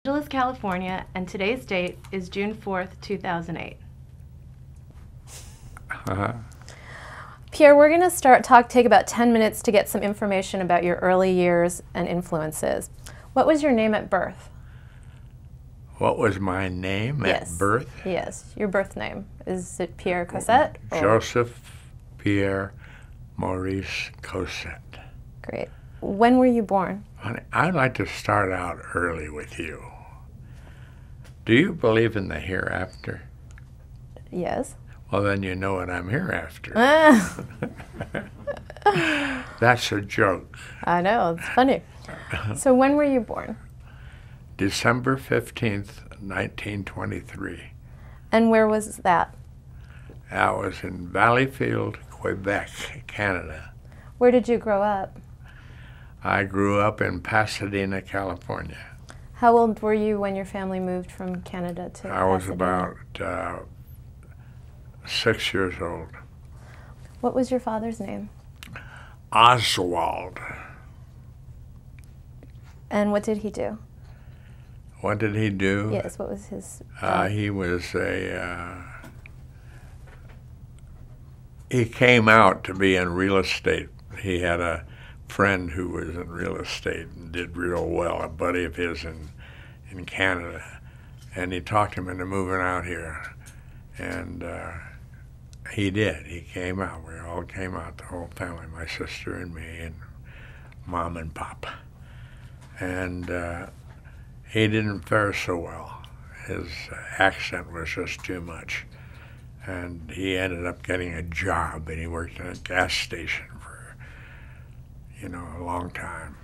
Angeles, California, and today's date is June 4th, 2008. Pierre, we're going to take about 10 minutes to get some information about your early years and influences. What was your name at birth? What was my name at birth? Yes, your birth name. Is it Pierre Cossette? Joseph Pierre Maurice Cossette. Great. When were you born? Honey, I'd like to start out early with you. Do you believe in the hereafter? Yes. Well, then you know what I'm hereafter. Ah. That's a joke. I know, it's funny. So when were you born? December 15th, 1923. And where was that? That was in Valleyfield, Quebec, Canada. Where did you grow up? I grew up in Pasadena, California. How old were you when your family moved from Canada to Pasadena? I was about 6 years old. What was your father's name? Oswald. And what did he do? What did he do? Yes, what was his... He was he came out to be in real estate. He had a friend who was in real estate and did real well, a buddy of his in Canada. And he talked him into moving out here. And he did. He came out. We all came out, the whole family, my sister and me and Mom and Pop. And he didn't fare so well. His accent was just too much. And he ended up getting a job, and he worked in a gas station for, a long time.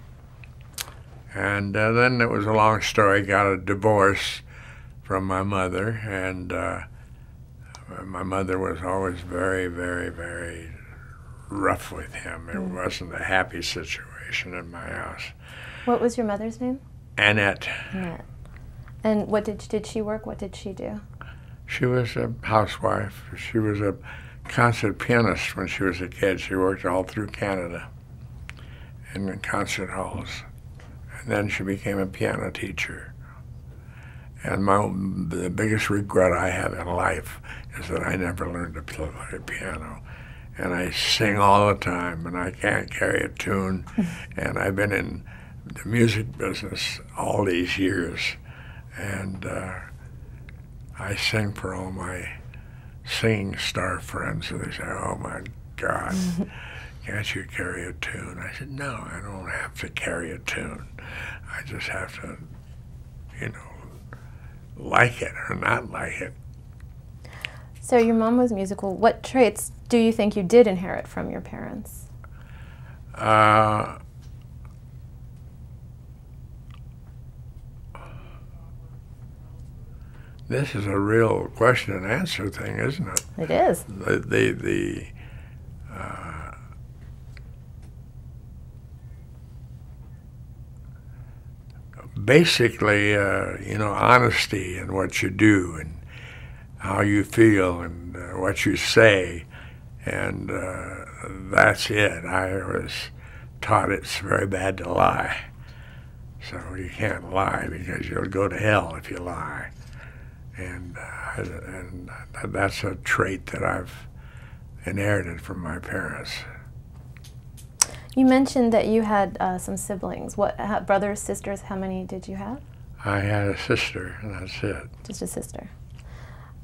And then it was a long story. Got a divorce from my mother, and my mother was always very, very, very rough with him. It wasn't a happy situation in my house. What was your mother's name? Annette. Annette. And what did she work? What did she do? She was a housewife. She was a concert pianist when she was a kid. She worked all through Canada in the concert halls. And then she became a piano teacher. And the biggest regret I have in life is that I never learned to play piano. And I sing all the time, and I can't carry a tune. And I've been in the music business all these years. And I sing for all my singing star friends, and they say, "Oh my God, can't you carry a tune?" I said, "No, I don't have to carry a tune. I just have to, like it or not like it." So your mom was musical. What traits do you think you did inherit from your parents? This is a real question and answer thing, isn't it? It is. Basically, honesty in what you do and how you feel and what you say, and that's it. I was taught it's very bad to lie, so you can't lie because you'll go to hell if you lie. And that's a trait that I've inherited from my parents. You mentioned that you had some siblings. Brothers, sisters, how many did you have? I had a sister, and that's it. Just a sister.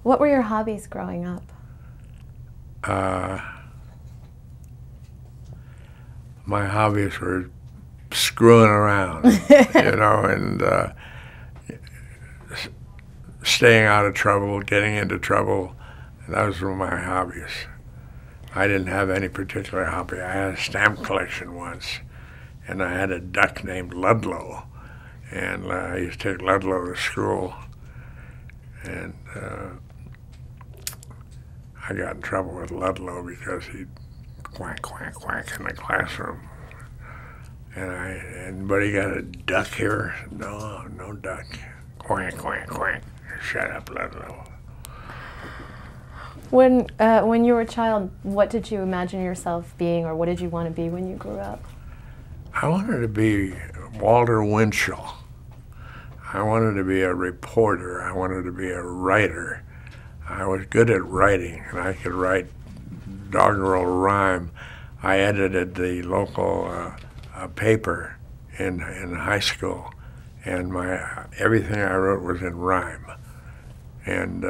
What were your hobbies growing up? My hobbies were screwing around, and staying out of trouble, getting into trouble. Those were my hobbies. I didn't have any particular hobby. I had a stamp collection once, and I had a duck named Ludlow, and I used to take Ludlow to school, and I got in trouble with Ludlow because he'd quack, quack, quack in the classroom. But he got a duck here? No, no duck. Quack, quack, quack. Shut up, Ludlow. When you were a child, what did you imagine yourself being, or what did you want to be when you grew up? I wanted to be Walter Winchell. I wanted to be a reporter. I wanted to be a writer. I was good at writing, and I could write doggerel rhyme. I edited the local paper in high school, and everything I wrote was in rhyme. And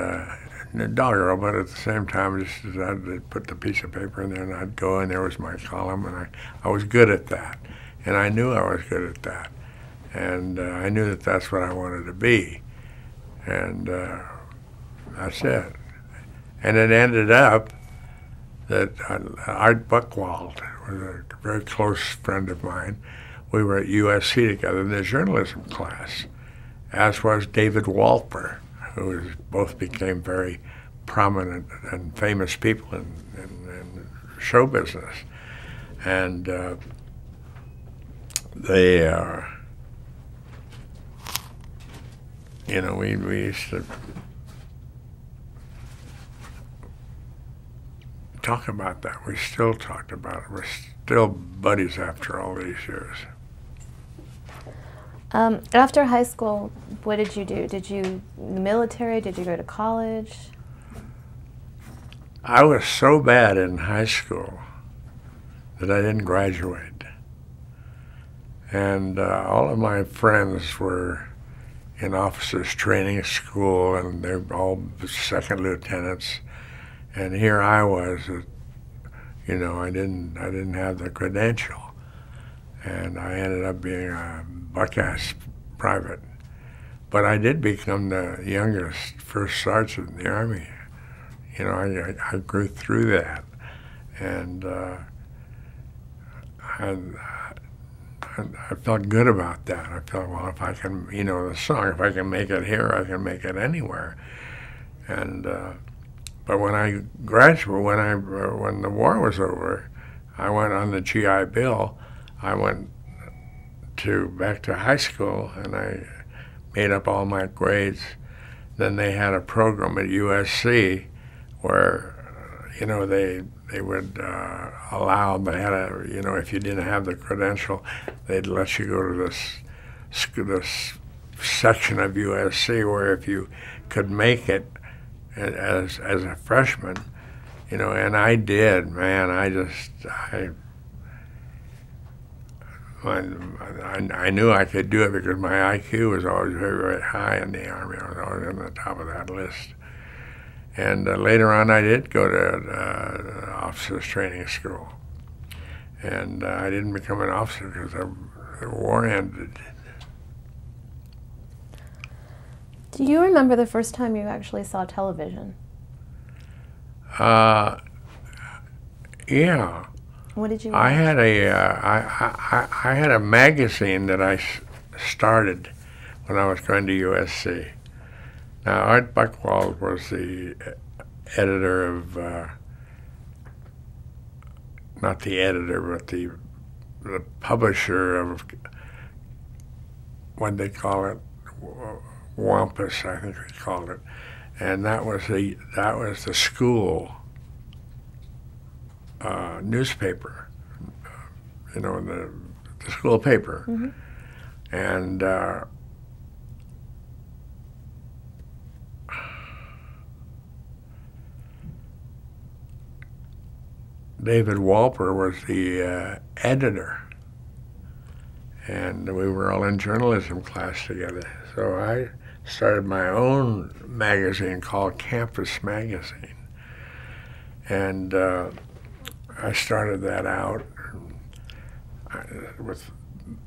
doggerel, but at the same time, just I'd put the piece of paper in there, and I'd go, and there was my column, and I was good at that. And I knew I was good at that. And I knew that that's what I wanted to be. And that's it. And it ended up that Art Buchwald was a very close friend of mine. We were at USC together in the journalism class, as was David Walper, who both became very prominent and famous people in show business. And they, we used to talk about that. We still talked about it. We're still buddies after all these years. After high school, what did you do? Did you the military? Did you go to college? I was so bad in high school that I didn't graduate. And all of my friends were in officers training school, and they were all second lieutenants. And here I was, I didn't have the credential, and I ended up being a buck-ass private. But I did become the youngest first sergeant in the Army. I grew through that, and I felt good about that. I felt, well, if I can, the song, if I can make it here, I can make it anywhere. And but when I graduated, when the war was over, I went on the GI Bill. I went back to high school, and I made up all my grades. Then they had a program at USC where, they would allow, they had if you didn't have the credential, they'd let you go to this section of USC where if you could make it as a freshman, and I did, man. I knew I could do it because my IQ was always very, very high in the Army. I was always on the top of that list. And later on, I did go to officers training school. And I didn't become an officer because the war ended. Do you remember the first time you actually saw television? Yeah. What did you watch? I had a magazine that I started when I was going to USC. Now, Art Buchwald was the editor of, not the editor, but the publisher of, what they call it, Wampus, I think they called it, and that was the school newspaper, the school paper, Mm-hmm. and David Walper was the editor, and we were all in journalism class together. So I started my own magazine called Campus Magazine, and I started that out with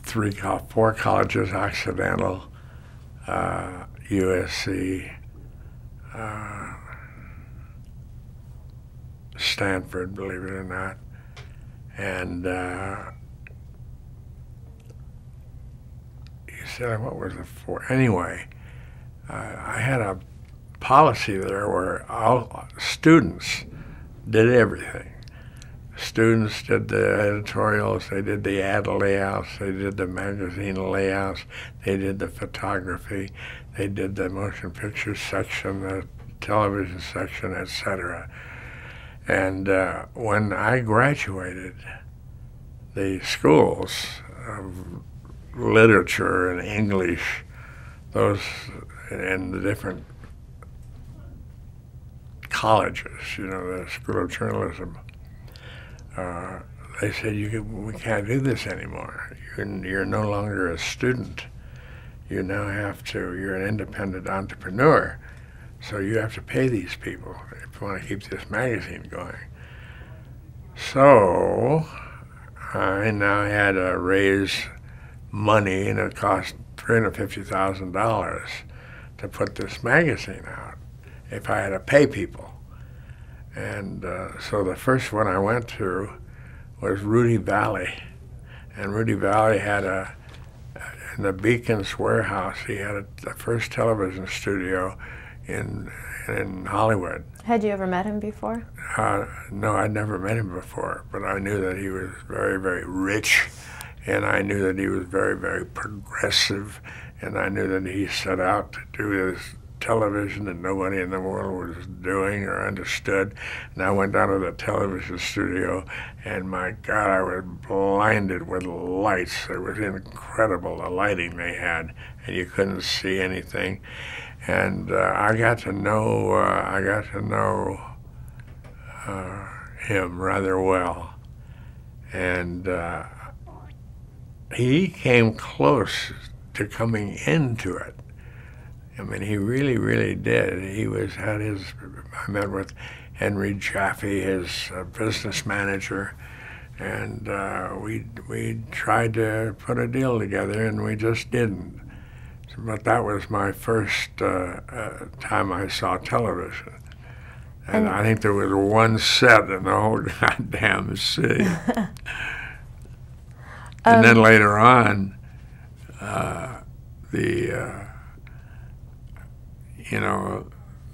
4 colleges: Occidental, USC, Stanford, believe it or not, and you said, what was the 4? Anyway, I had a policy there where all students did everything. Students did the editorials, they did the ad layouts, they did the magazine layouts, they did the photography, they did the motion picture section, the television section, etc. And when I graduated, the schools of literature and English, those in the different colleges, you know, the School of Journalism, they said, we can't do this anymore. You're no longer a student. You now you're an independent entrepreneur, so you have to pay these people if you want to keep this magazine going. So I now had to raise money, and it cost $350,000 to put this magazine out if I had to pay people. And so the first one I went to was Rudy Valley. And Rudy Valley had in the Beacon's warehouse, he had the first television studio in Hollywood. Had you ever met him before? No, I'd never met him before, but I knew that he was very, very rich, and I knew that he was very, very progressive, and I knew that he set out to do this television that nobody in the world was doing or understood. And I went down to the television studio, and my God, I was blinded with lights. It was incredible, the lighting they had, and you couldn't see anything. And I got to know him rather well, and he came close to coming into it. I mean, he really, really did. I met with Henry Jaffe, his business manager, and we tried to put a deal together, and we just didn't. But that was my first time I saw television. And I think there was one set in the whole goddamn city. And then later on,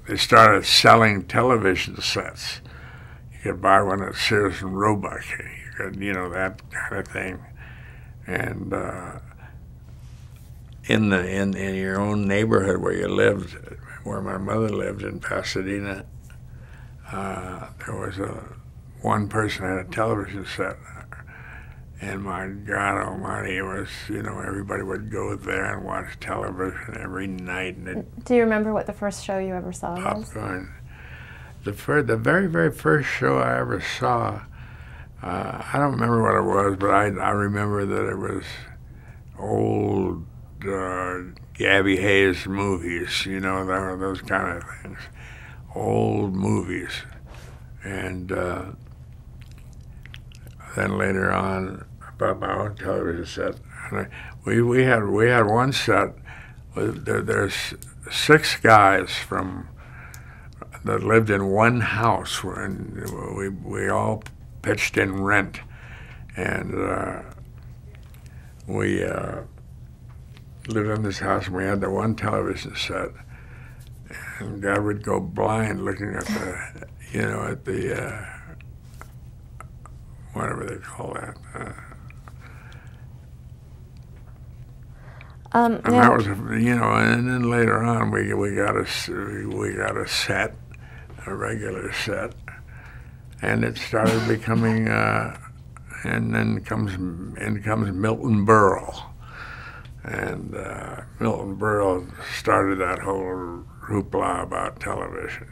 they started selling television sets. You could buy one at Sears and Roebuck. You could, that kind of thing. And in your own neighborhood where you lived, where my mother lived in Pasadena, there was one person had a television set. And my God Almighty, it was, everybody would go there and watch television every night. And do you remember what the first show you ever saw was? Popcorn. The very, very first show I ever saw, I don't remember what it was, but I remember that it was old Gabby Hayes movies, those kind of things. Old movies. And then later on, about my own television set. And we had one set. There's 6 guys that lived in one house, and we all pitched in rent, and we lived in this house, and we had the one television set, and God would go blind looking at the whatever they call that. And that was, and then later on we got a set, a regular set, and it started becoming, and then comes Milton Berle, and Milton Berle started that whole hoopla about television,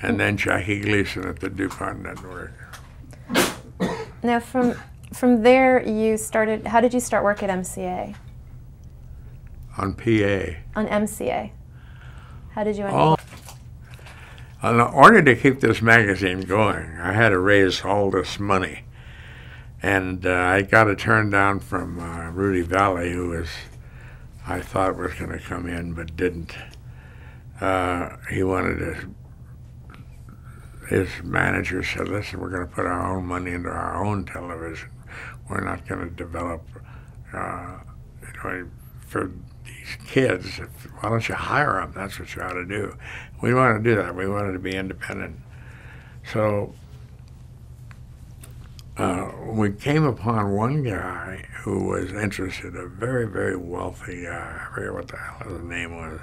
and then Jackie Gleason at the DuPont Network. Now, from there, you started. How did you start work at MCA? On PA. On MCA. How did you end up? In order to keep this magazine going, I had to raise all this money, and I got a turn down from Rudy Valley, who I thought was going to come in, but didn't. He wanted to. His manager said, "Listen, we're going to put our own money into our own television. We're not going to develop, for these kids. Why don't you hire them? That's what you ought to do." We didn't want to do that. We wanted to be independent. So we came upon one guy who was interested, a very, very wealthy guy. I forget what the hell his name was.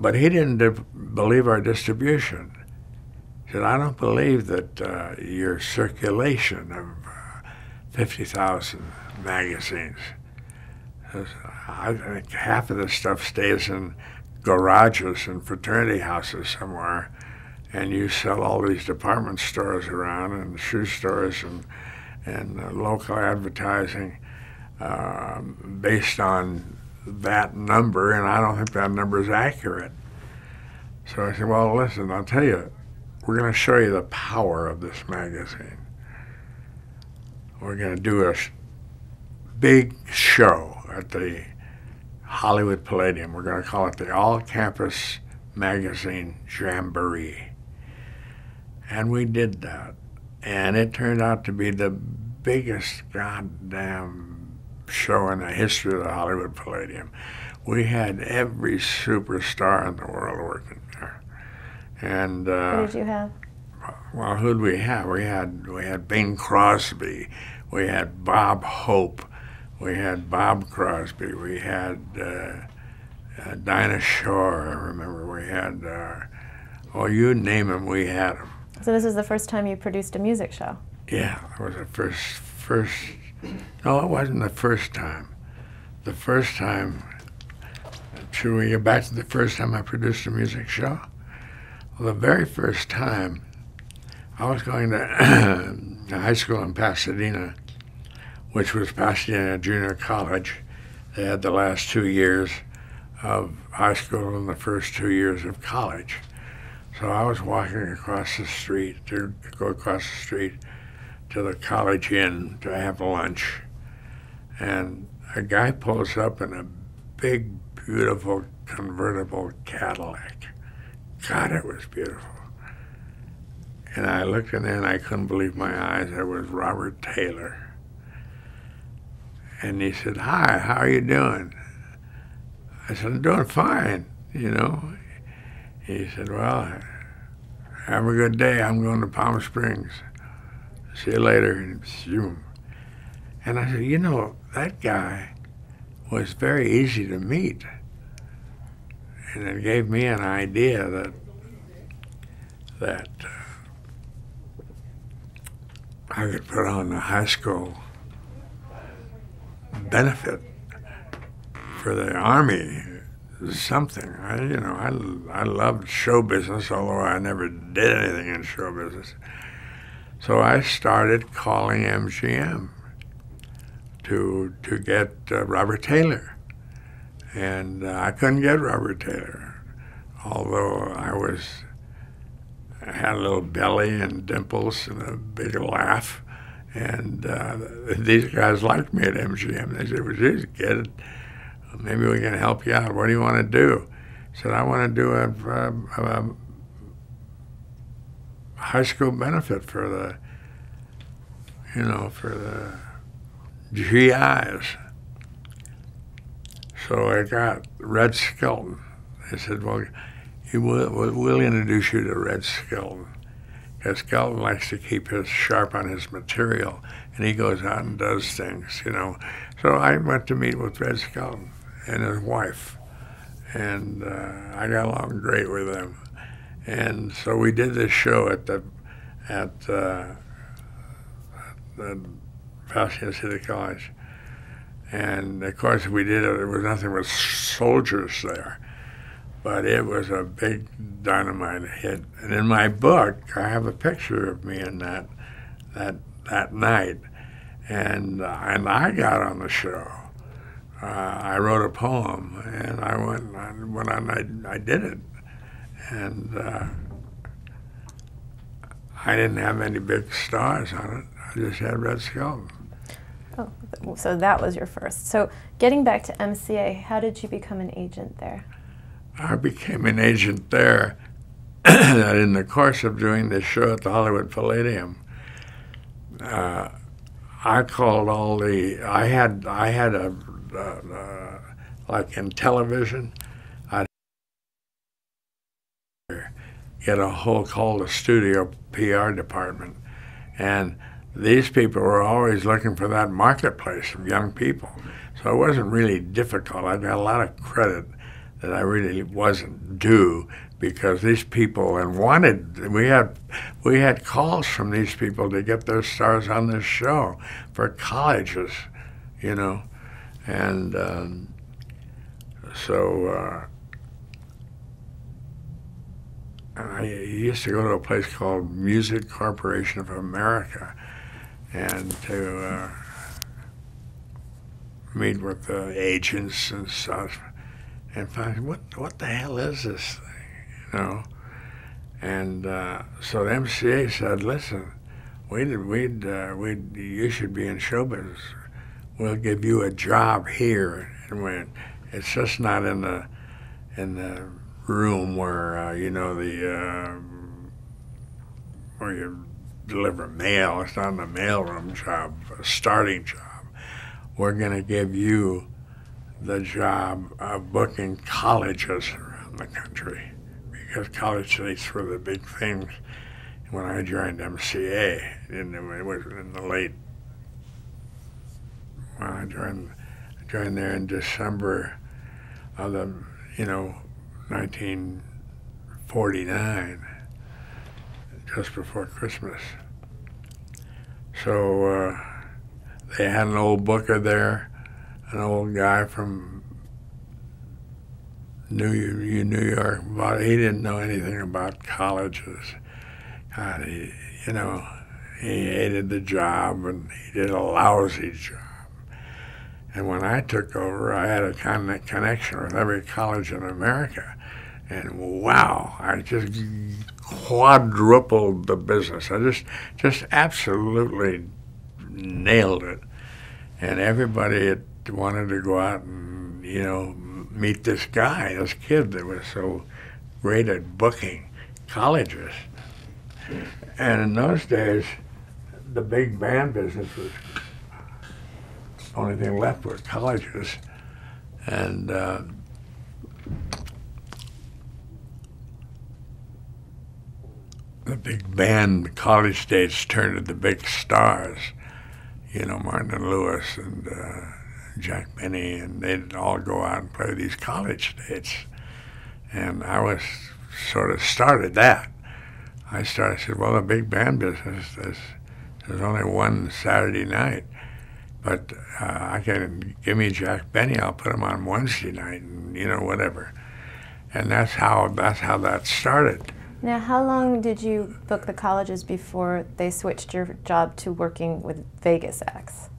But he didn't believe our distribution. He said, "I don't believe that your circulation of 50,000 magazines, I think half of this stuff stays in garages and fraternity houses somewhere, and you sell all these department stores around and shoe stores and local advertising based on that number, and I don't think that number is accurate. So I said, well, listen, I'll tell you, we're going to show you the power of this magazine. We're going to do a big show at the Hollywood Palladium. We're going to call it the All-Campus Magazine Jamboree. And we did that. And it turned out to be the biggest goddamn show in the history of the Hollywood Palladium. We had every superstar in the world working there. And Who did you have? well, who'd we have? We had Bing Crosby, we had Bob Hope, we had Bob Crosby, we had Dinah Shore. I remember we had oh, you name them, we had them. So this was the first time you produced a music show? Yeah, it was the first. No, it wasn't the first time. The first time. Should we get back to the first time I produced a music show? Well, the very first time, I was going to high school in Pasadena, which was Pasadena Junior College. They had the last 2 years of high school and the first 2 years of college. So I was walking across the street, to go across the street to the College Inn to have lunch. And a guy pulls up in a big, beautiful convertible Cadillac. God, it was beautiful. And I looked in there and I couldn't believe my eyes. It was Robert Taylor. And he said, "Hi, how are you doing?" I said, "I'm doing fine, you know." He said, "Well, have a good day. I'm going to Palm Springs. See you later." And zoom. And I said, you know, that guy was very easy to meet. And it gave me an idea that I could put on the high school benefit for the Army, something. I loved show business, although I never did anything in show business. So I started calling MGM to get Robert Taylor. And I couldn't get Robert Taylor, although I had a little belly and dimples and a big laugh. And these guys liked me at MGM. They said, "Well, geez, kid, maybe we can help you out. What do you want to do?" I said, "I want to do a high school benefit for the, for the GIs." So I got Red Skelton. They said, "Well, we'll introduce you to Red Skelton, because Skelton likes to keep his sharp on his material, and he goes out and does things, So I went to meet with Red Skelton and his wife, and I got along great with them. And so we did this show at the Pasadena City College. And of course we did it, there was nothing but soldiers there. But it was a big dynamite hit. And in my book, I have a picture of me in that night. And I got on the show. I wrote a poem, and I went on, I did it. And I didn't have any big stars on it. I just had Red Skelton. Oh, so that was your first. So getting back to MCA, how did you become an agent there? I became an agent there in the course of doing this show at the Hollywood Palladium. I called all the, I had a, like in television, I'd get a whole call the studio PR department. And these people were always looking for that marketplace of young people. So it wasn't really difficult. I got a lot of credit that I really wasn't due, because these people we had calls from these people to get their stars on this show for colleges, And so I used to go to a place called Music Corporation of America and to meet with the agents and stuff and find what the hell is this thing, you know? And so the MCA said, listen, you should be in show business. We'll give you a job here. And it's just not in the room where you know where you deliver mail. It's not in the mailroom job, a starting job. We're going to give you the job of booking colleges around the country, because college dates were the big things when I joined MCA. And it was in the late. Well, I joined there in December of the 1949, just before Christmas. So they had an old booker there, an old guy from New York. But he didn't know anything about colleges. God, he hated the job, and he did a lousy job. And when I took over, I had a connection with every college in America. And wow, I just quadrupled the business. I just absolutely nailed it. And everybody wanted to go out and, meet this guy, this kid that was so great at booking colleges. And in those days, the big band business was the only thing left was colleges. And the big band college dates turned to the big stars, Martin and Lewis and Jack Benny, and they'd all go out and play these college dates. And I was sort of started that. I said, well, the big band business, there's only one Saturday night, but I can give me Jack Benny, I'll put him on Wednesday night, and whatever. And that's how that started. Now, how long did you book the colleges before they switched your job to working with Vegas acts?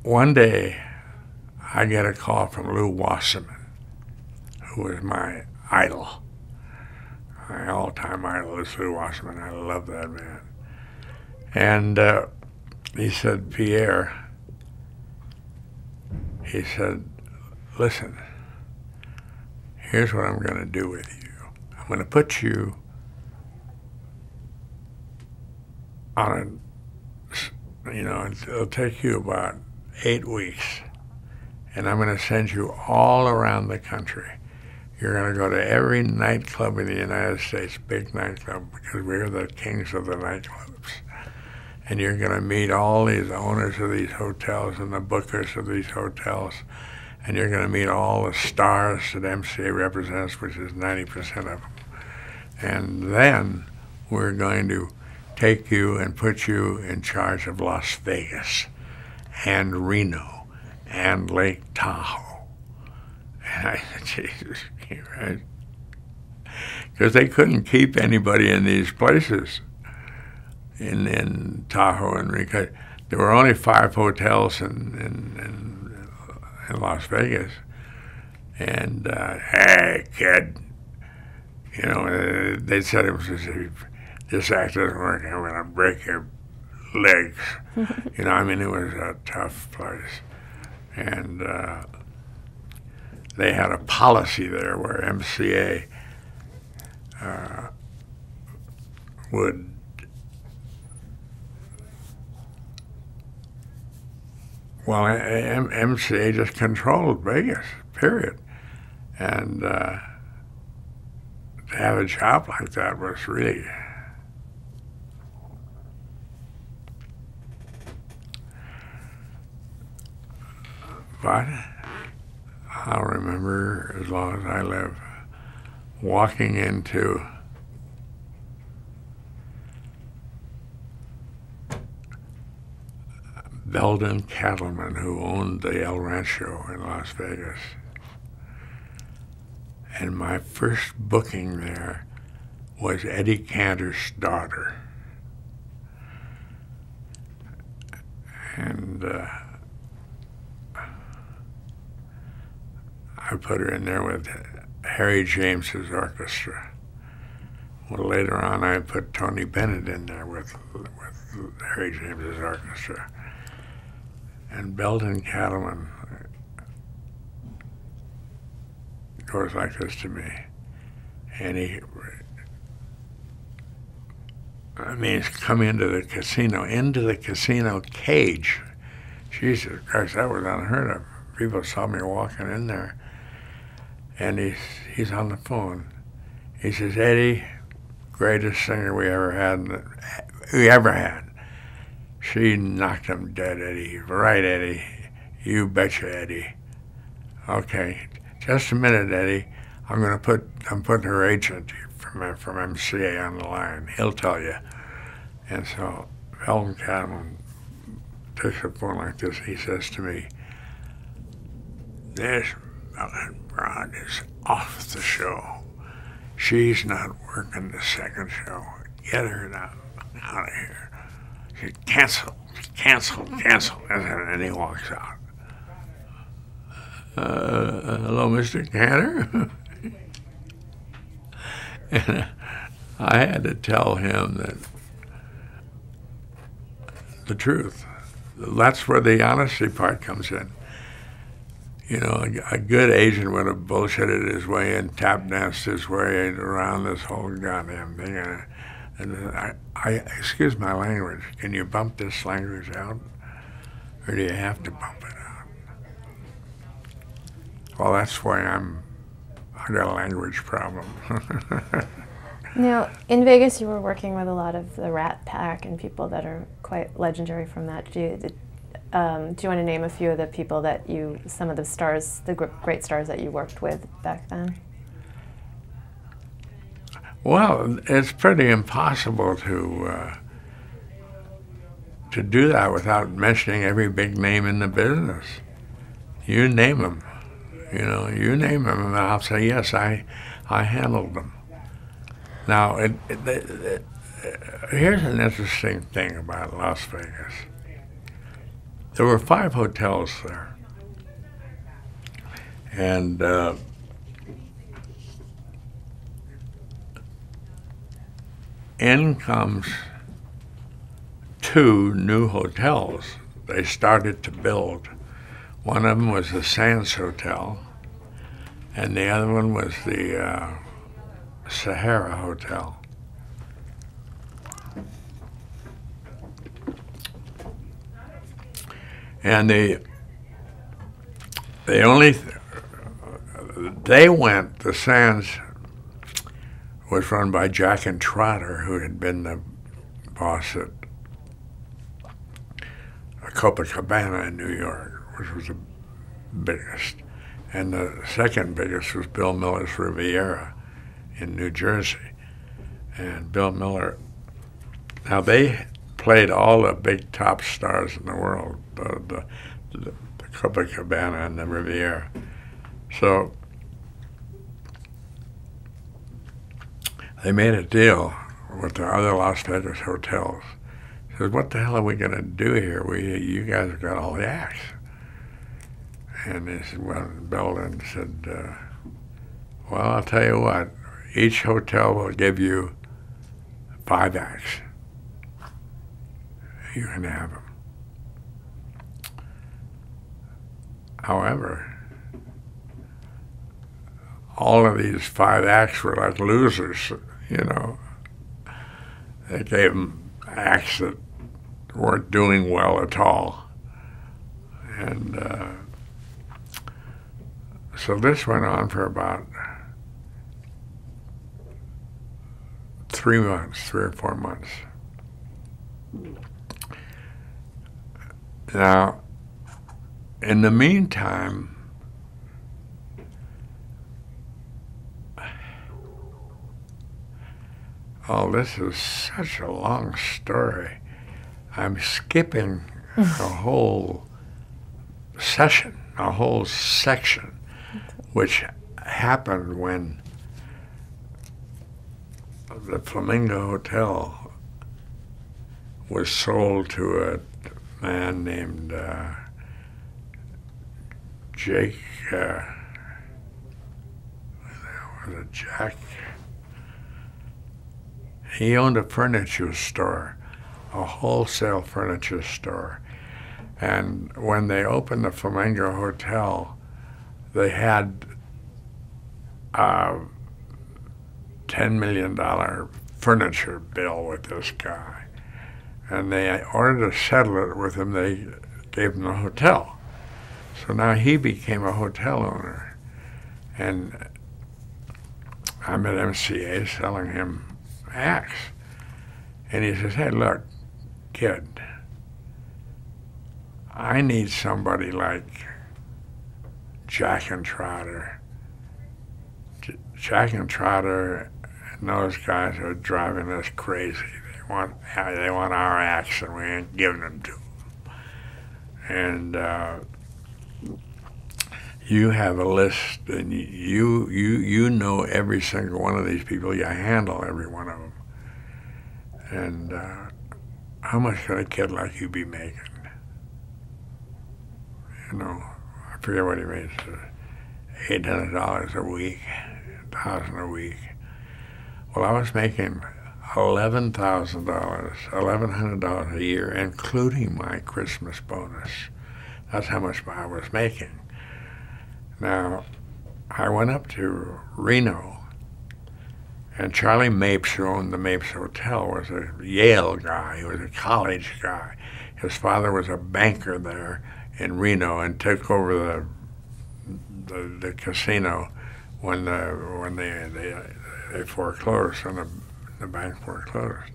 One day, I get a call from Lou Wasserman, who was my idol. My all-time idol is Lou Wasserman. I love that man. And he said, Pierre, he said, listen, here's what I'm going to do with you. I'm going to put you on it'll take you about 8 weeks, and I'm going to send you all around the country. You're going to go to every nightclub in the United States, big nightclub, because we're the kings of the nightclubs. And you're going to meet all these owners of these hotels and the bookers of these hotels. And you're going to meet all the stars that MCA represents, which is 90% of them. And then we're going to take you and put you in charge of Las Vegas and Reno and Lake Tahoe. And I said, Jesus, right? Because they couldn't keep anybody in these places in Tahoe and Reno. There were only 5 hotels in Las Vegas. And, hey, kid, they said it was this act doesn't work, I'm going to break your legs. It was a tough place. And they had a policy there where MCA would MCA just controlled Vegas, period. And to have a job like that was really... But I'll remember, as long as I live, walking into Belden cattleman who owned the El Rancho in Las Vegas. And my first booking there was Eddie Cantor's daughter. And I put her in there with Harry James's orchestra. Well, later on, I put Tony Bennett in there with Harry James's orchestra. And Belden Cattleman goes like this to me. And he's come into the casino cage. Jesus Christ, that was unheard of. People saw me walking in there. And he's on the phone. He says, Eddie, greatest singer we ever had. She knocked him dead, Eddie. Right, Eddie. You betcha, Eddie. Okay, just a minute, Eddie. I'm putting her agent from MCA on the line. He'll tell you. And so Belden Cattleman takes the phone like this. He says to me, this broad is off the show. She's not working the second show. Get her out of here. She cancel. And he walks out. Hello, Mr. Cantor? And I had to tell him that the truth. That's where the honesty part comes in. You know, a good agent would have bullshitted his way and tap danced his way around this whole goddamn thing. And I excuse my language, can you bump this language out? Or do you have to bump it out? Well, that's why I got a language problem. Now, in Vegas, you were working with a lot of the Rat Pack and people that are quite legendary from that. Do you want to name a few of the people that some of the stars, the great stars that you worked with back then? Well, it's pretty impossible to do that without mentioning every big name in the business. You name them, you name them, and I'll say, yes, I handled them. Now, here's an interesting thing about Las Vegas. There were 5 hotels there, and in comes 2 new hotels they started to build. One of them was the Sands Hotel, and the other one was the Sahara Hotel. And the Sands was run by Jack and Trotter, who had been the boss at Copacabana in New York, which was the biggest. And the second biggest was Bill Miller's Riviera in New Jersey. And Bill Miller, now they played all the big top stars in the world, the Copacabana and the Riviera. So they made a deal with the other Las Vegas hotels. He said, what the hell are we going to do here? You guys have got all the acts. And they said, well, Belden said, well, I'll tell you what, each hotel will give you 5 acts. You can have them. However, all of these 5 acts were like losers, They gave them acts that weren't doing well at all. And so this went on for about 3 or 4 months. Now, in the meantime, this is such a long story. I'm skipping a whole session, a whole section, which happened when the Flamingo Hotel was sold to a man named Jake, was it Jack? He owned a furniture store, a wholesale furniture store. And when they opened the Flamingo Hotel, they had a $10 million furniture bill with this guy. And they ordered to settle it with him. They gave him the hotel. So now he became a hotel owner. And I'm at MCA selling him acts. And he says, hey, look, kid, I need somebody like Jack and Trotter. Jack and Trotter and those guys are driving us crazy. They want our acts, and we ain't giving them to them. And you have a list, and you know every single one of these people. You handle every one of them. And how much could a kid like you be making? You know, I forget what he made. $800 a week, $1,000 a week. Well, I was making $11,100 a year, including my Christmas bonus. That's how much I was making. Now, I went up to Reno, and Charlie Mapes, who owned the Mapes Hotel, was a Yale guy. He was a college guy. His father was a banker there in Reno and took over the casino when they foreclosed and the bank foreclosed.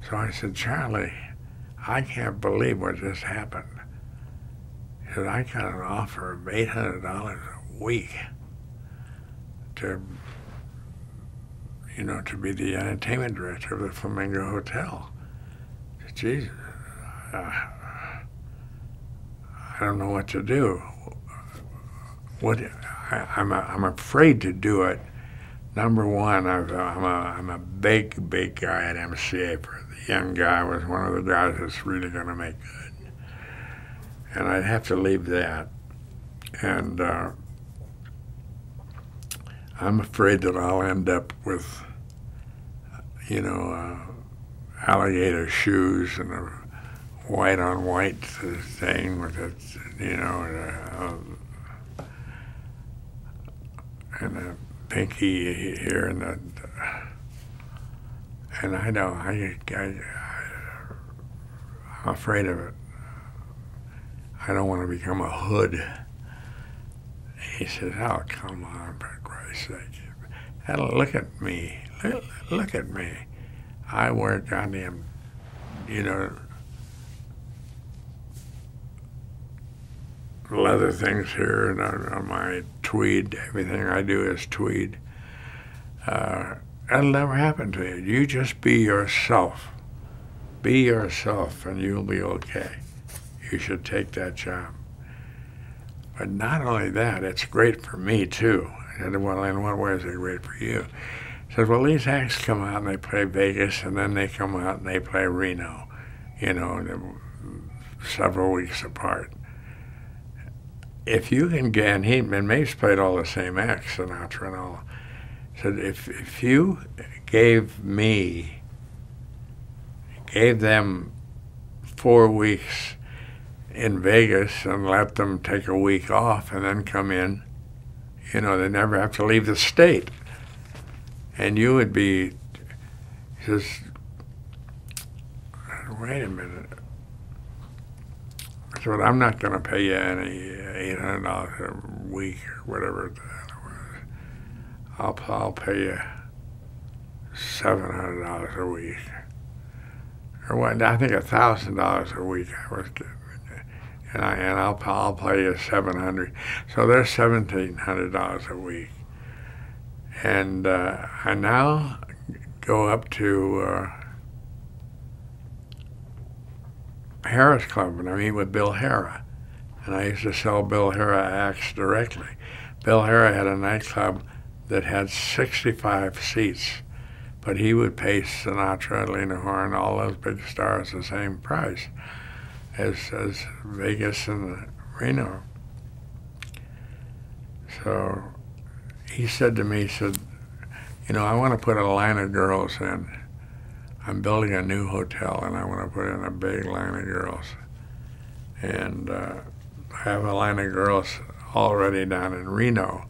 So I said, Charlie, I can't believe what just happened. He said, I got an offer of $800 a week to be the entertainment director of the Flamingo Hotel. I said, Jesus, I don't know what to do. I'm afraid to do it. Number one, I'm a big guy at MCA. For the young guy was one of the guys that's really going to make good, and I'd have to leave that. And I'm afraid that I'll end up with, alligator shoes and a white on white thing with it, and a pinky here and I'm afraid of it. I don't want to become a hood. He says, oh, come on, for Christ's sake. Look at me. Look at me. I wear goddamn, leather things here, and on my tweed, everything I do is tweed. That'll never happen to you. You just be yourself. Be yourself, and you'll be okay. You should take that job. But not only that, it's great for me, too. I said, well, in what way is it great for you? He said, well, these acts come out and they play Vegas, and then they come out and they play Reno, several weeks apart. If you can get, and Mapes played all the same acts, Sinatra and all, said if you gave them 4 weeks in Vegas and let them take a week off and then come in, they never have to leave the state. And you would be, he says, wait a minute. I said, I'm not going to pay you any $800 a week or whatever the hell it was. I'll pay you $700 a week. Or what? I think $1,000 a week I was getting. And I'll pay you $700. So there's $1,700 a week. And I now go up to Harris Club, and I meet with Bill Hara. And I used to sell Bill Hara acts directly. Bill Hara had a nightclub that had 65 seats, but he would pay Sinatra, Lena Horne, all those big stars the same price as Vegas and Reno. So he said to me, he said, you know, I want to put a line of girls in. I'm building a new hotel, and I want to put in a big line of girls. And I have a line of girls already down in Reno,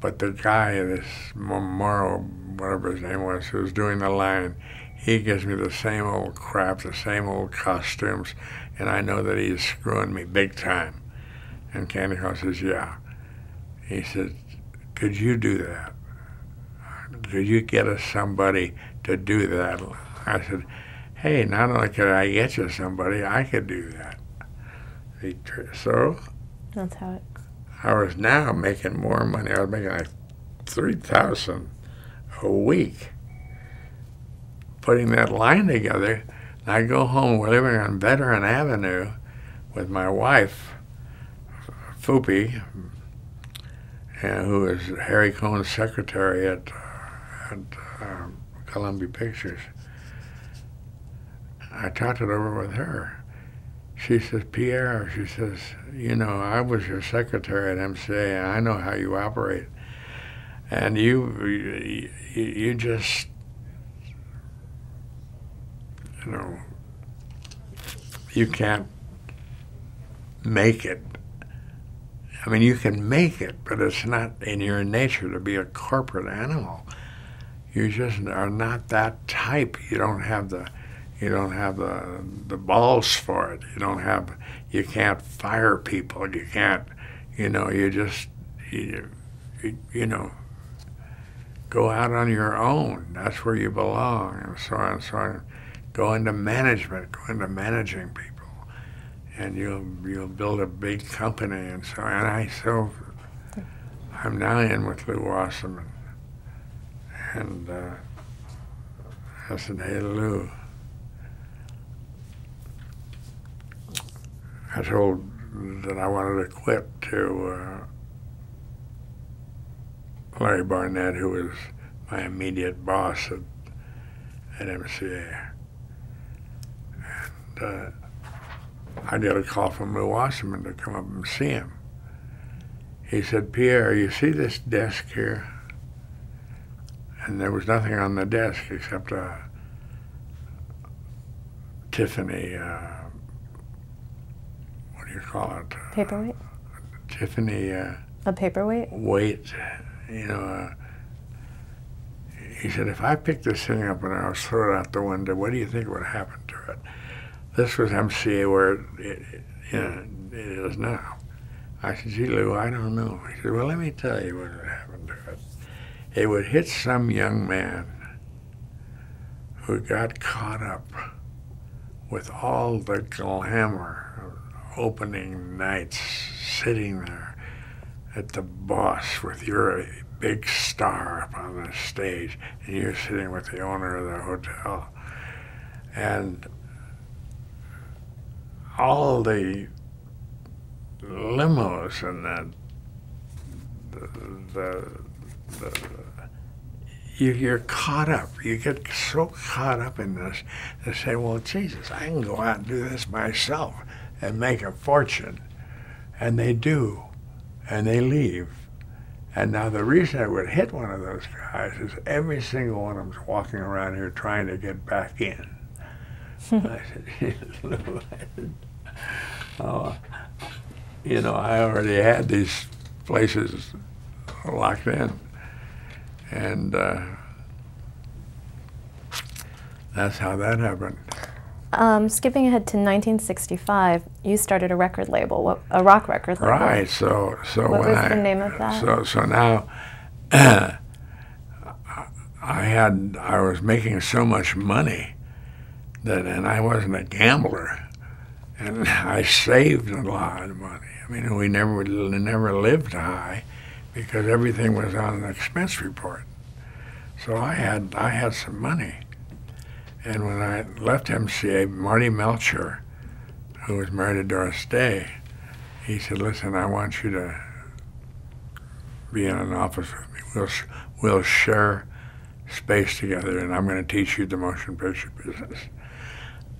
but the guy, this Morrow, whatever his name was, who was doing the line, he gives me the same old crap, the same old costumes, and I know that he's screwing me big time. And Candy House says, yeah. He said, could you do that? Could you get us somebody to do that? I said, hey, not only could I get you somebody, I could do that. So That's how it. I was now making more money. I was making like $3,000 a week putting that line together. And I go home. We're living on Veteran Avenue with my wife, Fupi, who is Harry Cohn's secretary at Columbia Pictures. I talked it over with her. She says, Pierre, she says, you know, I was your secretary at MCA, and I know how you operate. And you just, you know, you can't make it. I mean, you can make it, but it's not in your nature to be a corporate animal. You just are not that type. You don't have the balls for it. You can't fire people. You can't, you know, you know, go out on your own. That's where you belong, and so on and so on. Go into management, go into managing people, and you'll build a big company, and so on. I'm now in with Lou Wasserman, and I said, hey, Lou, I told that I wanted to quit to Larry Barnett, who was my immediate boss at MCA. And I got a call from Lou Wasserman to come up and see him. He said, Pierre, you see this desk here? And there was nothing on the desk except a Tiffany, what do you call it? Paperweight? Tiffany. A paperweight? Weight, you know. He said, if I picked this thing up and I was throw it out the window, what do you think would happen to it? This was MCA where it is now. I said, gee, Lou, I don't know. He said, well, let me tell you what would happen to it. It would hit some young man who got caught up with all the glamour of opening nights, sitting there at the Boss with your big star up on the stage, and you're sitting with the owner of the hotel. And all the limos and you're caught up. You get so caught up in this to say, well, Jesus, I can go out and do this myself and make a fortune. And they do, and they leave. And now the reason I would hit one of those guys is every single one of them's walking around here trying to get back in. I said, oh, you know, I already had these places locked in. And that's how that happened. Skipping ahead to 1965, you started a record label, a rock record label. Right. So what was the name of that? So now, I was making so much money and I wasn't a gambler, and I saved a lot of money. I mean, we never lived high because everything was on an expense report. So I had some money. And when I left MCA, Marty Melcher, who was married to Doris Day, he said, listen, I want you to be in an office with me. We'll share space together, and I'm going to teach you the motion picture business.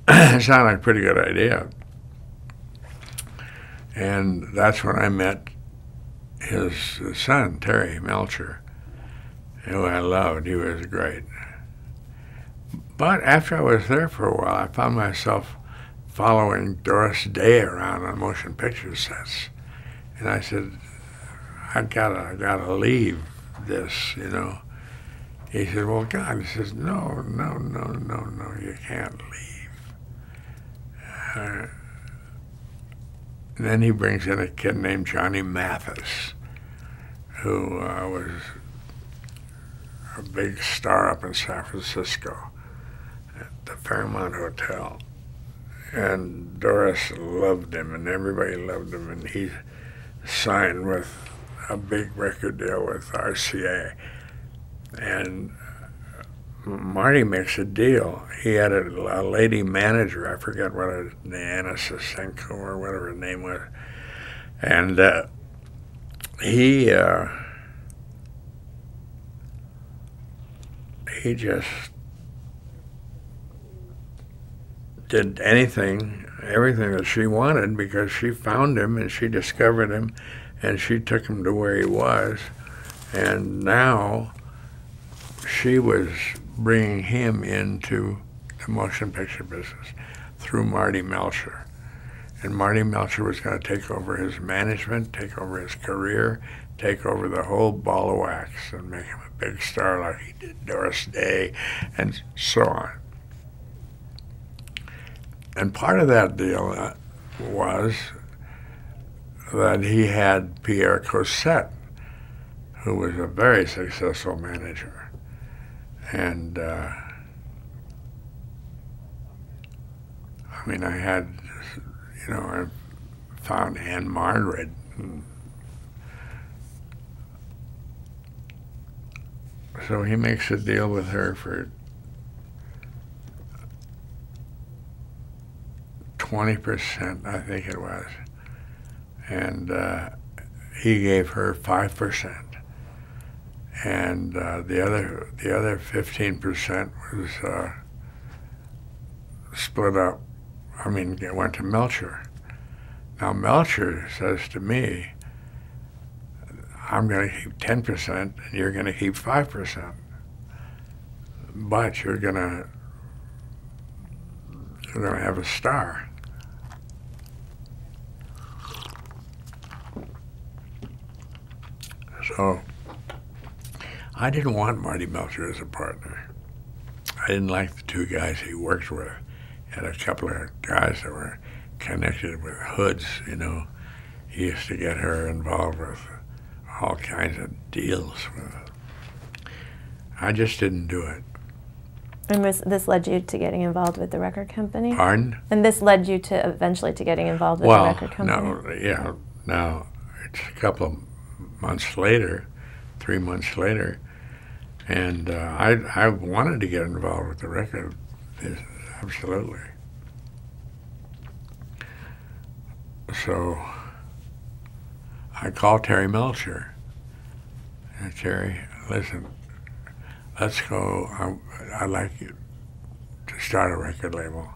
It sounded like a pretty good idea. And that's when I met his son, Terry Melcher, who I loved. He was great. But after I was there for a while, I found myself following Doris Day around on motion picture sets. And I said, I gotta leave this, you know. He said, well, God, he says, no, you can't leave. And then he brings in a kid named Johnny Mathis, who was a big star up in San Francisco at the Fairmont Hotel. And Doris loved him, and everybody loved him, and he signed with a big record deal with RCA. And Marty makes a deal. He had a lady manager, I forget what her name, Anna Sasenko or whatever her name was. And he just did everything that she wanted, because she found him and she discovered him and she took him to where he was. And now she was bringing him into the motion picture business through Marty Melcher. And Marty Melcher was going to take over his management, take over his career, take over the whole ball of wax and make him a big star like he did Doris Day and so on. And part of that deal was that he had Pierre Cossette, who was a very successful manager. And I mean, I had, you know, I found Anne Margaret. So he makes a deal with her for 20%, I think it was. And he gave her 5%. And the other 15% was split up. I mean, it went to Melcher. Now Melcher says to me, I'm going to keep 10% and you're going to keep 5%. But you're going to have a star. So I didn't want Marty Melcher as a partner. I didn't like the two guys he worked with. He had a couple of guys that were connected with hoods, you know. He used to get her involved with all kinds of deals with it. I just didn't do it. And this led you to getting involved with the record company? Pardon? And this led you to eventually to getting involved with the record company? Now it's a couple of months later, 3 months later, and I wanted to get involved with the record business, absolutely. So I called Terry Melcher. And Terry, listen, let's go. I'd like you to start a record label,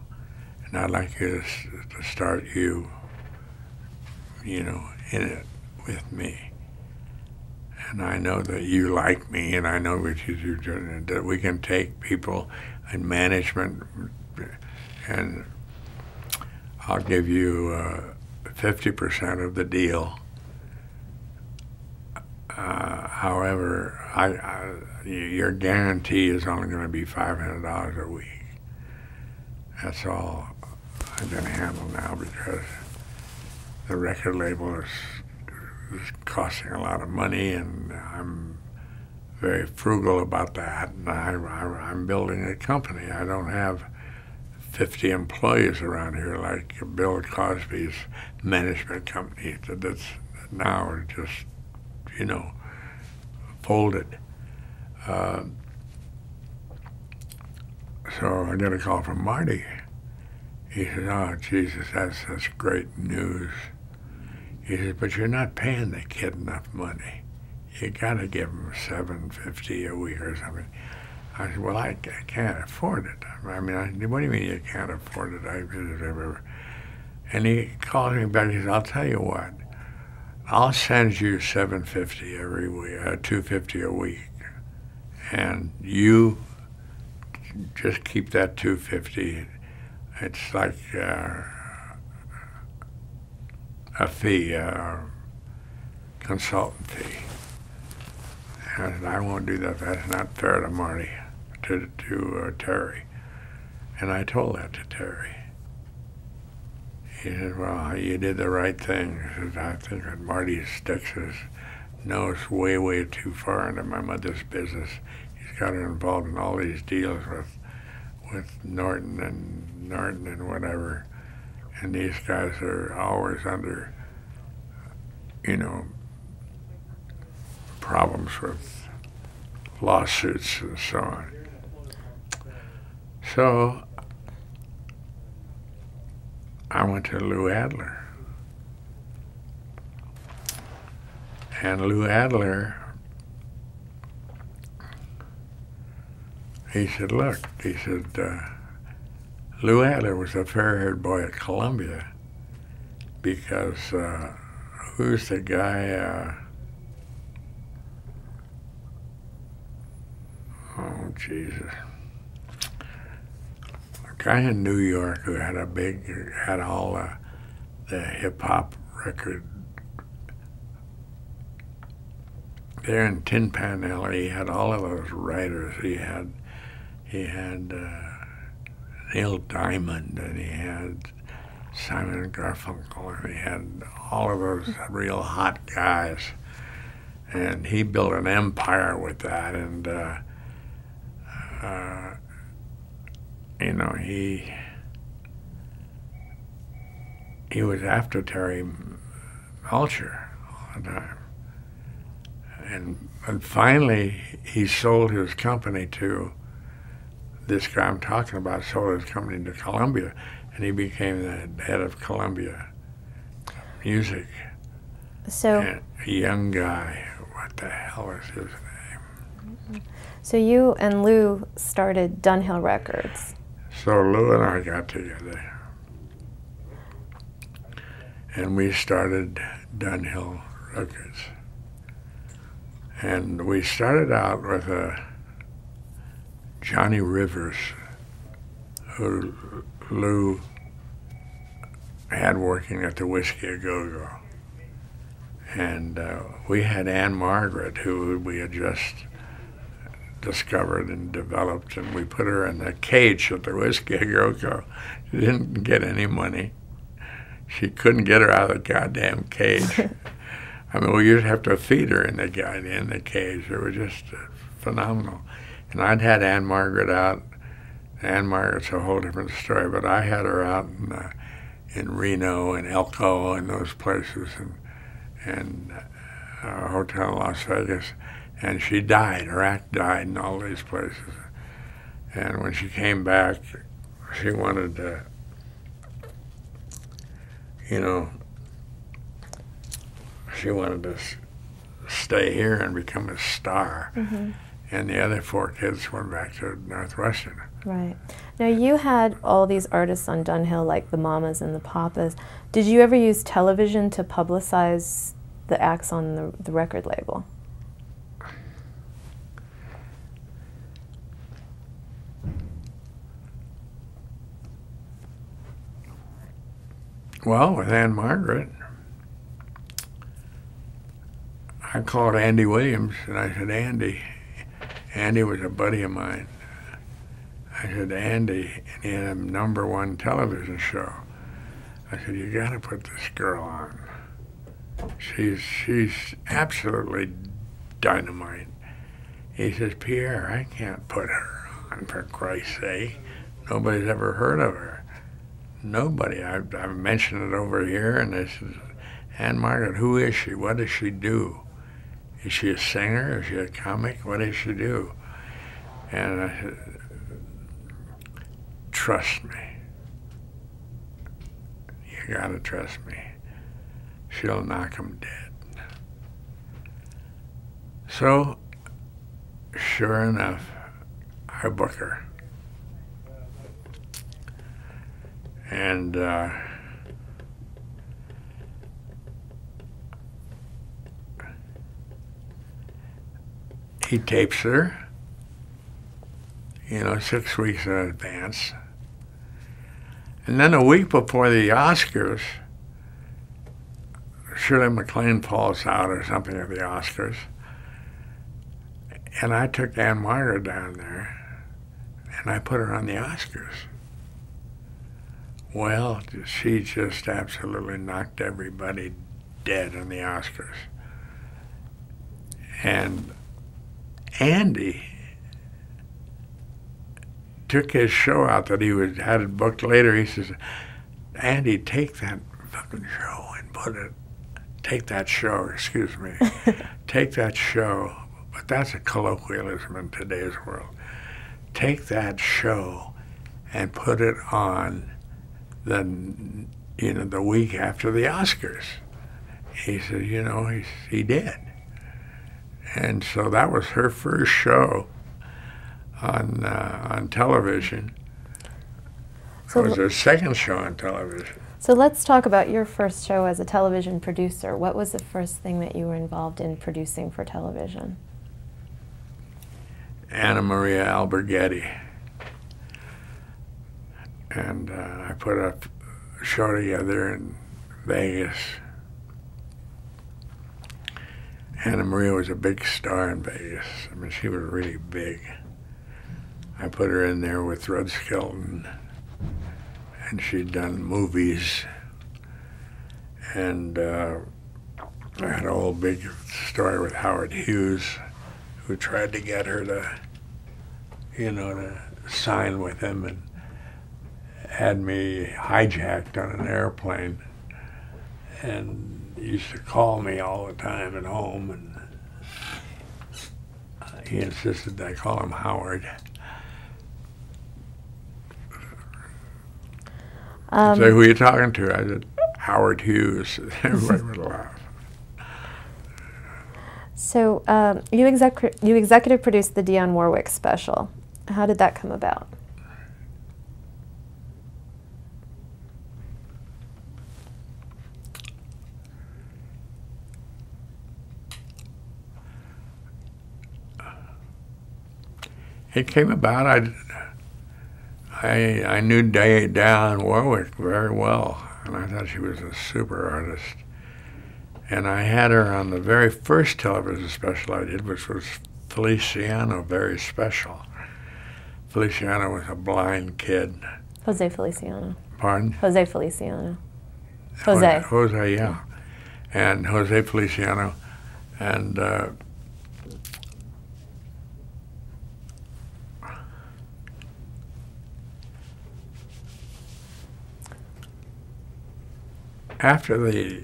and I'd like you to start you know, in it with me. And I know that you like me, and I know what you do, and that we can take people in management, and I'll give you 50% of the deal. However, your guarantee is only going to be $500 a week. That's all I'm going to handle now, because the record label is costing a lot of money, and I'm very frugal about that. And I'm building a company. I don't have 50 employees around here like Bill Cosby's management company that's now just, you know, folded. So I got a call from Marty, He said, "Oh, Jesus, that's great news." He said, "But you're not paying the kid enough money. You got to give him $7.50 a week or something." I said, "Well, I can't afford it." I mean, what do you mean you can't afford it? And he called me back. He said, "I'll tell you what. I'll send you $7.50 every week, $2.50 a week, and you just keep that $2.50. It's like a fee, consultant fee." And I said, "I won't do that. That's not fair to Marty, to Terry." And I told that to Terry. He said, "Well, you did the right thing." He said, "I think that Marty sticks his nose way, way too far into my mother's business. He's got her involved in all these deals with Norton and whatever. And these guys are always under, problems with lawsuits and so on." So I went to Lou Adler. And Lou Adler, he said, "Look," he said, Lou Adler was a fair-haired boy at Columbia because who's the guy? Oh, Jesus. A guy in New York who had all the hip-hop record. There in Tin Pan Alley, he had all of those writers. He had Neil Diamond, and he had Simon and Garfunkel, and he had all of those real hot guys. And he built an empire with that, and he was after Terry Melcher all the time. And finally, he sold his company to this guy I'm talking about, sold his company to Columbia, and he became the head of Columbia Music. So, and a young guy, what the hell is his name? So you and Lou started Dunhill Records. So Lou and I got together, and we started Dunhill Records. And we started out with Johnny Rivers, who Lou had working at the Whiskey A Go-Go. And we had Anne Margaret, who we had just discovered and developed, and we put her in the cage at the Whiskey A Go-Go. She didn't get any money. She couldn't get her out of the goddamn cage. I mean, we used to have to feed her in the cage. It was just phenomenal. And I'd had Anne Margaret out. Anne Margaret's a whole different story, but I had her out in Reno and Elko and those places, and a hotel in Las Vegas. And she died. Her act died in all these places. And when she came back, she wanted to, she wanted to stay here and become a star. Mm-hmm. And the other 4 kids went back to Northwestern. Right. Now, you had all these artists on Dunhill, like the Mamas and the Papas. Did you ever use television to publicize the acts on the record label? Well, with Anne Margaret, I called Andy Williams, and I said, Andy was a buddy of mine. I said, Andy, and he had a #1 television show. I said, you got to put this girl on. She's absolutely dynamite. He says, Pierre, I can't put her on, for Christ's sake. Nobody's ever heard of her. Nobody. I've mentioned it over here, and they said, Anne Margaret, who is she? What does she do? Is she a singer? Is she a comic? What does she do? And I said, trust me. You gotta trust me. She'll knock him dead. So, sure enough, I book her. And he tapes her, 6 weeks in advance. And then a week before the Oscars, Shirley MacLaine falls out or something at the Oscars. And I took Ann Margaret down there, and I put her on the Oscars. Well, she just absolutely knocked everybody dead on the Oscars. And Andy took his show out that he had it booked later. He says, Andy, take that fucking show and take that show, take that show, but that's a colloquialism in today's world. Take that show and put it on the week after the Oscars. He said, he did. And so that was her first show on television. So it was her second show on television. So let's talk about your first show as a television producer. What was the first thing that you were involved in producing for television? Anna Maria Alberghetti. And I put a show together in Vegas. Anna Maria was a big star in Vegas. I mean, she was really big. I put her in there with Rudd Skelton, and she'd done movies. And I had a whole big story with Howard Hughes, who tried to get her to, to sign with him, and had me hijacked on an airplane, and used to call me all the time at home, and he insisted that I call him Howard. Say, who are you talking to? I said, Howard Hughes. Everybody would laugh. So you executive produced the Dionne Warwick special. How did that come about? It came about, I knew Dionne Warwick very well, and I thought she was a super artist. And I had her on the very first television special I did, which was Feliciano Very Special. Feliciano was a blind kid. Jose Feliciano. Pardon? Jose Feliciano. Jose, yeah. And Jose Feliciano. And after the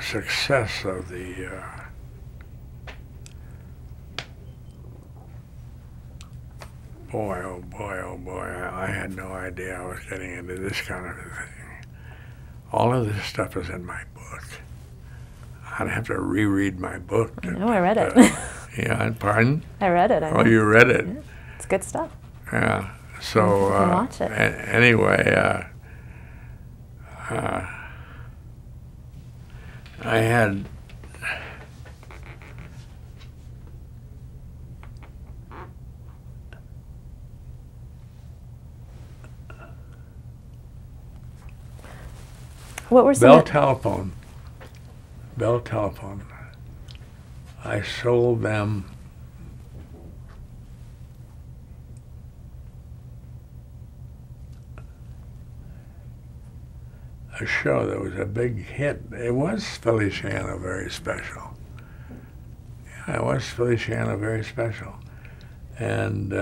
success of the boy, I had no idea I was getting into this kind of thing. All of this stuff is in my book. I'd have to reread my book. No, I read it. Yeah, pardon? I read it. Oh, you read it? Yeah, it's good stuff. Yeah. So you can watch it. Anyway, I had What were some Bell Telephone. I sold them a show that was a big hit. It was Feliciano Very Special. Yeah, it was Feliciano Very Special. And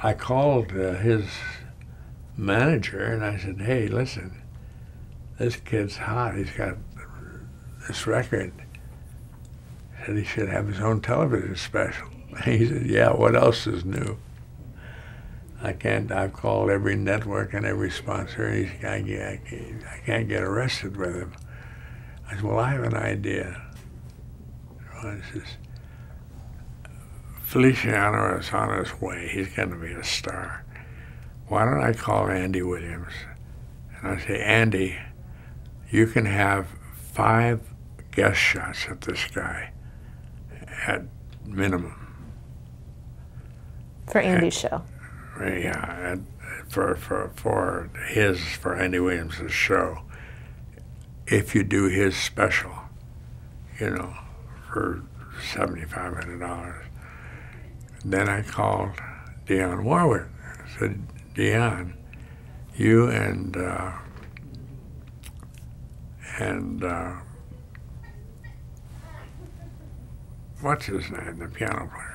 I called his manager and I said, hey, listen, this kid's hot. He's got this record. He said he should have his own television special. He said, yeah, what else is new? I've called every network and every sponsor, and I can't get arrested with him. I said, well, I have an idea. Well, he says, Feliciano is on his way. He's going to be a star. Why don't I call Andy Williams? And I say, Andy, you can have 5 guest shots at this guy at minimum. For Andy's show. Yeah, and for Andy Williams' show, if you do his special, you know, for $7,500. Then I called Dionne Warwick. I said, Dionne, you and what's his name, the piano player?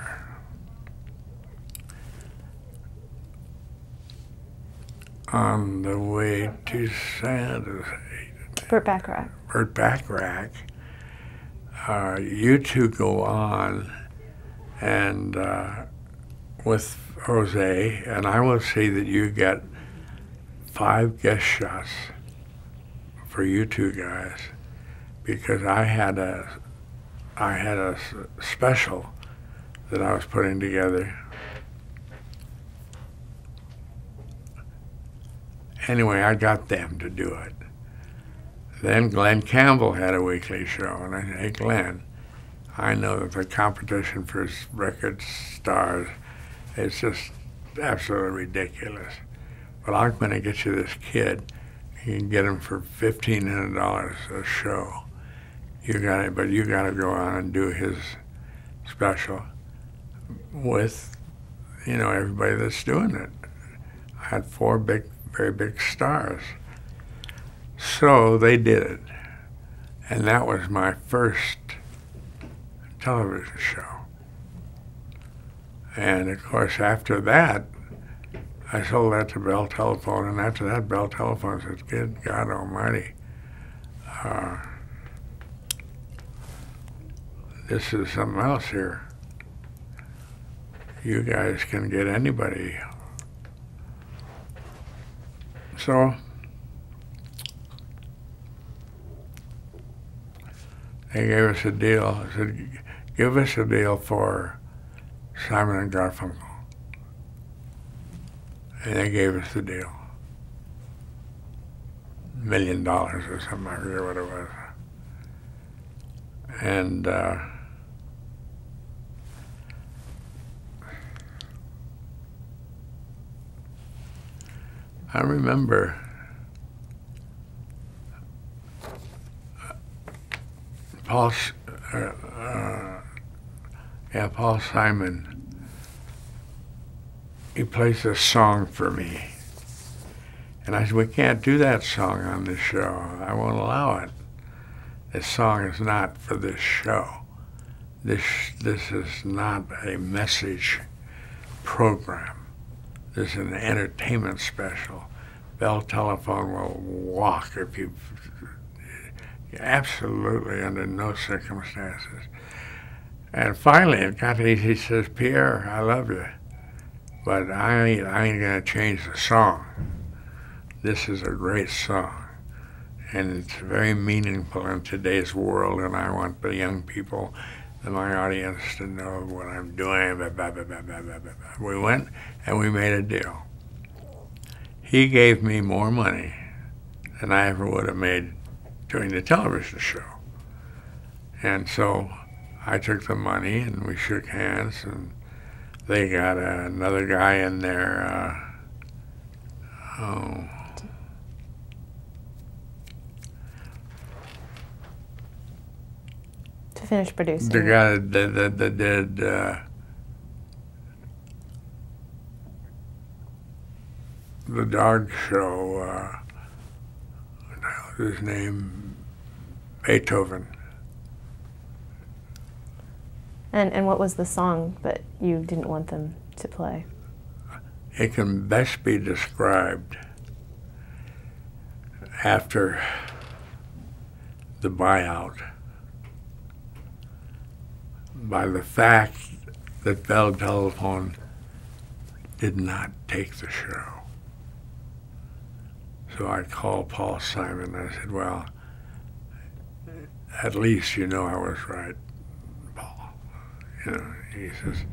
On the way to Santa. Burt Bacharach. Burt Bacharach. You two go on and with Jose, and I will see that you get 5 guest shots for you two guys, because I had a special that I was putting together. Anyway, I got them to do it. Then Glenn Campbell had a weekly show, and I said, hey, Glenn, I know that the competition for record stars is just absolutely ridiculous, but I'm going to get you this kid. You can get him for $1,500 a show. But you got to go on and do his special with, you know, everybody that's doing it. I had 4 very big stars. So they did it. And that was my first television show. And of course, after that, I sold that to Bell Telephone, and after that, Bell Telephone said, good God Almighty, this is something else here. You guys can get anybody. So they gave us a deal. I said, give us a deal for Simon and Garfunkel. And they gave us the deal. $1 million or something, I forget what it was. And I remember Paul Simon, he plays a song for me. And I said, we can't do that song on this show. I won't allow it. This song is not for this show. This is not a message program. This is an entertainment special. Bell Telephone will walk if you, absolutely under no circumstances. And finally it got to, he says, Pierre, I love you, but I ain't gonna change the song. This is a great song, and it's very meaningful in today's world, and I want the young people, my audience, to know what I'm doing. Blah, blah, blah, blah, blah, blah, blah. We went and we made a deal. He gave me more money than I ever would have made doing the television show. And so I took the money and we shook hands, and they got another guy in there, to finish producing. the guy that did the dog show, what was his name? Beethoven. And what was the song that you didn't want them to play? It can best be described after the buyout by the fact that Bell Telephone did not take the show. So I called Paul Simon and I said, well, at least you know I was right, Paul. You know, he says,